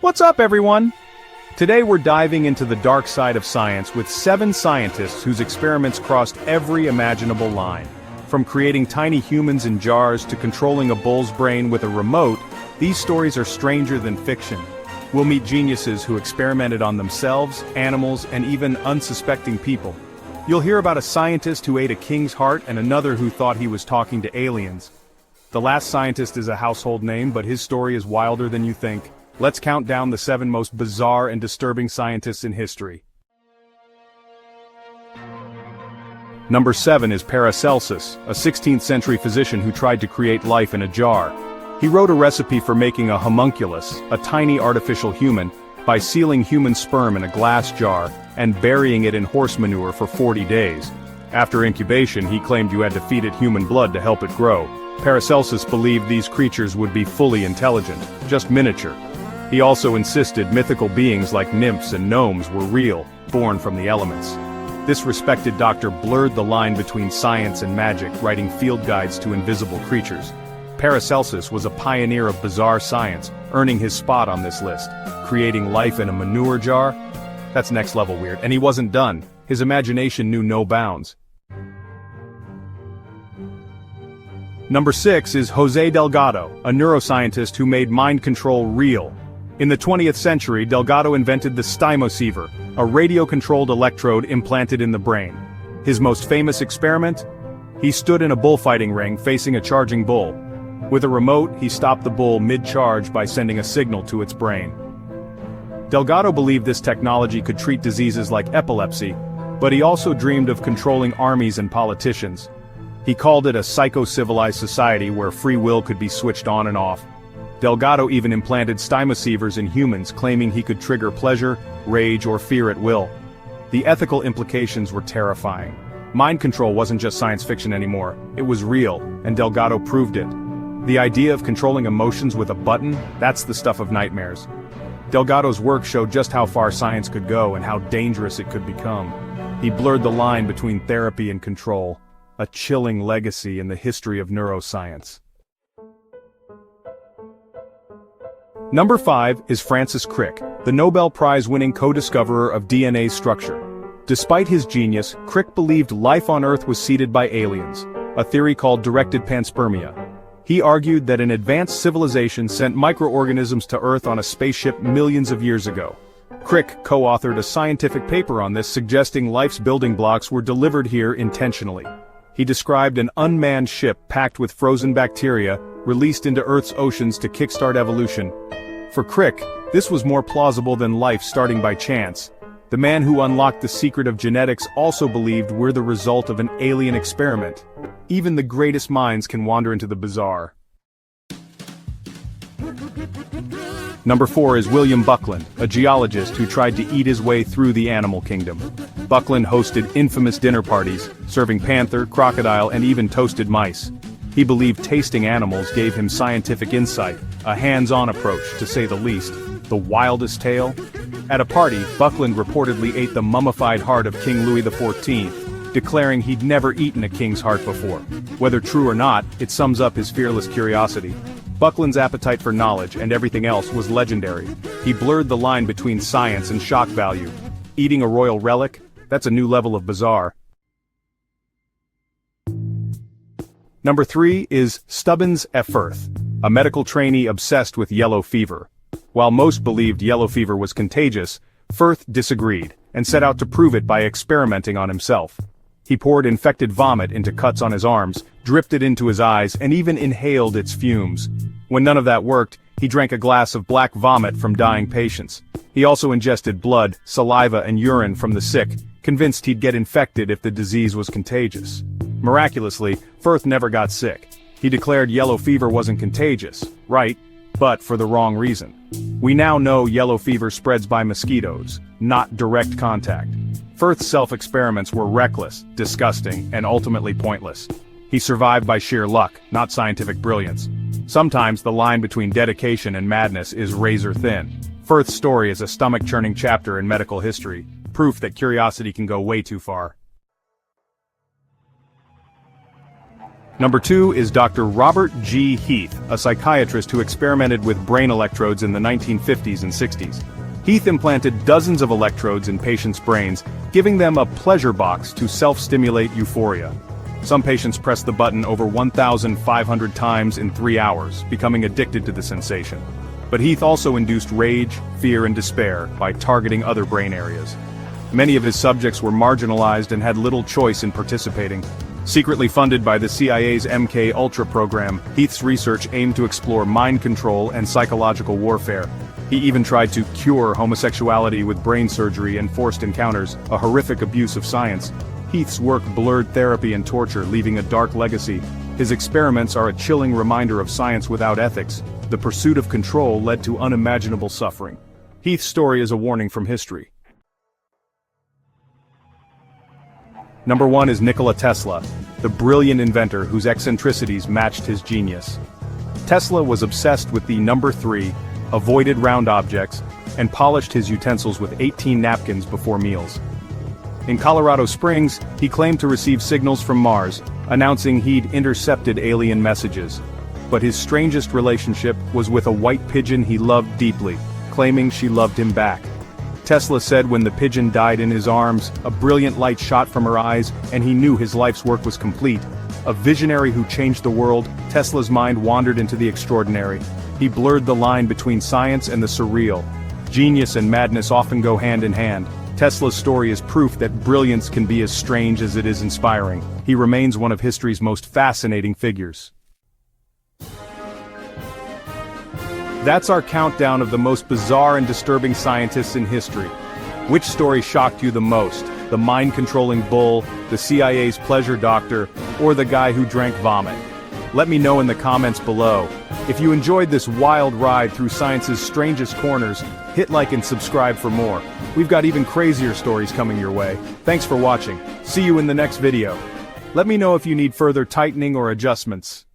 What's up, everyone? Today we're diving into the dark side of science with 7 scientists whose experiments crossed every imaginable line. From creating tiny humans in jars to controlling a bull's brain with a remote, these stories are stranger than fiction. We'll meet geniuses who experimented on themselves, animals, and even unsuspecting people. You'll hear about a scientist who ate a king's heart and another who thought he was talking to aliens. The last scientist is a household name, but his story is wilder than you think. Let's count down the 7 most bizarre and disturbing scientists in history. Number 7 is Paracelsus, a 16th century physician who tried to create life in a jar. He wrote a recipe for making a homunculus, a tiny artificial human, by sealing human sperm in a glass jar and burying it in horse manure for 40 days. After incubation, he claimed you had to feed it human blood to help it grow. Paracelsus believed these creatures would be fully intelligent, just miniature. He also insisted mythical beings like nymphs and gnomes were real, born from the elements. This respected doctor blurred the line between science and magic, writing field guides to invisible creatures. Paracelsus was a pioneer of bizarre science, earning his spot on this list. Creating life in a manure jar? That's next level weird, and he wasn't done. His imagination knew no bounds. Number 6 is José Delgado, a neuroscientist who made mind control real. In the 20th century, Delgado invented the stymosiever, a radio-controlled electrode implanted in the brain. His most famous experiment? He stood in a bullfighting ring facing a charging bull. With a remote, he stopped the bull mid-charge by sending a signal to its brain. Delgado believed this technology could treat diseases like epilepsy, but he also dreamed of controlling armies and politicians. He called it a psycho-civilized society where free will could be switched on and off. Delgado even implanted stymosievers in humans, claiming he could trigger pleasure, rage, or fear at will. The ethical implications were terrifying. Mind control wasn't just science fiction anymore, it was real, and Delgado proved it. The idea of controlling emotions with a button, that's the stuff of nightmares. Delgado's work showed just how far science could go and how dangerous it could become. He blurred the line between therapy and control, a chilling legacy in the history of neuroscience. Number 5 is Francis Crick, the Nobel Prize-winning co-discoverer of DNA structure. Despite his genius, Crick believed life on Earth was seeded by aliens, a theory called directed panspermia. He argued that an advanced civilization sent microorganisms to Earth on a spaceship millions of years ago. Crick co-authored a scientific paper on this, suggesting life's building blocks were delivered here intentionally. He described an unmanned ship packed with frozen bacteria, released into Earth's oceans to kickstart evolution. For Crick, this was more plausible than life starting by chance. The man who unlocked the secret of genetics also believed we're the result of an alien experiment. Even the greatest minds can wander into the bizarre. Number 4 is William Buckland, a geologist who tried to eat his way through the animal kingdom. Buckland hosted infamous dinner parties, serving panther, crocodile, and even toasted mice. He believed tasting animals gave him scientific insight, a hands-on approach, to say the least. The wildest tale? At a party, Buckland reportedly ate the mummified heart of King Louis XIV, declaring he'd never eaten a king's heart before. Whether true or not, it sums up his fearless curiosity. Buckland's appetite for knowledge and everything else was legendary. He blurred the line between science and shock value. Eating a royal relic? That's a new level of bizarre. Number 3 is Stubbins F. Firth, a medical trainee obsessed with yellow fever. While most believed yellow fever was contagious, Firth disagreed, and set out to prove it by experimenting on himself. He poured infected vomit into cuts on his arms, dripped it into his eyes, and even inhaled its fumes. When none of that worked, he drank a glass of black vomit from dying patients. He also ingested blood, saliva, and urine from the sick, convinced he'd get infected if the disease was contagious. Miraculously, Firth never got sick. He declared yellow fever wasn't contagious, right, but for the wrong reason. We now know yellow fever spreads by mosquitoes, not direct contact. Firth's self-experiments were reckless, disgusting, and ultimately pointless. He survived by sheer luck, not scientific brilliance. Sometimes the line between dedication and madness is razor thin. Firth's story is a stomach-churning chapter in medical history, proof that curiosity can go way too far. Number 2 is Dr. Robert G. Heath, a psychiatrist who experimented with brain electrodes in the 1950s and 60s. Heath implanted dozens of electrodes in patients' brains, giving them a pleasure box to self-stimulate euphoria. Some patients pressed the button over 1,500 times in 3 hours, becoming addicted to the sensation. But Heath also induced rage, fear, and despair by targeting other brain areas. Many of his subjects were marginalized and had little choice in participating. Secretly funded by the CIA's MK-Ultra program, Heath's research aimed to explore mind control and psychological warfare. He even tried to cure homosexuality with brain surgery and forced encounters, a horrific abuse of science. Heath's work blurred therapy and torture, leaving a dark legacy. His experiments are a chilling reminder of science without ethics. The pursuit of control led to unimaginable suffering. Heath's story is a warning from history. Number 1 is Nikola Tesla, the brilliant inventor whose eccentricities matched his genius. Tesla was obsessed with the number 3, avoided round objects, and polished his utensils with 18 napkins before meals. In Colorado Springs, he claimed to receive signals from Mars, announcing he'd intercepted alien messages. But his strangest relationship was with a white pigeon he loved deeply, claiming she loved him back. Tesla said when the pigeon died in his arms, a brilliant light shot from her eyes, and he knew his life's work was complete. A visionary who changed the world, Tesla's mind wandered into the extraordinary. He blurred the line between science and the surreal. Genius and madness often go hand in hand. Tesla's story is proof that brilliance can be as strange as it is inspiring. He remains one of history's most fascinating figures. That's our countdown of the most bizarre and disturbing scientists in history. Which story shocked you the most? The mind-controlling bull, the CIA's pleasure doctor, or the guy who drank vomit? Let me know in the comments below. If you enjoyed this wild ride through science's strangest corners, hit like and subscribe for more. We've got even crazier stories coming your way. Thanks for watching. See you in the next video. Let me know if you need further tightening or adjustments.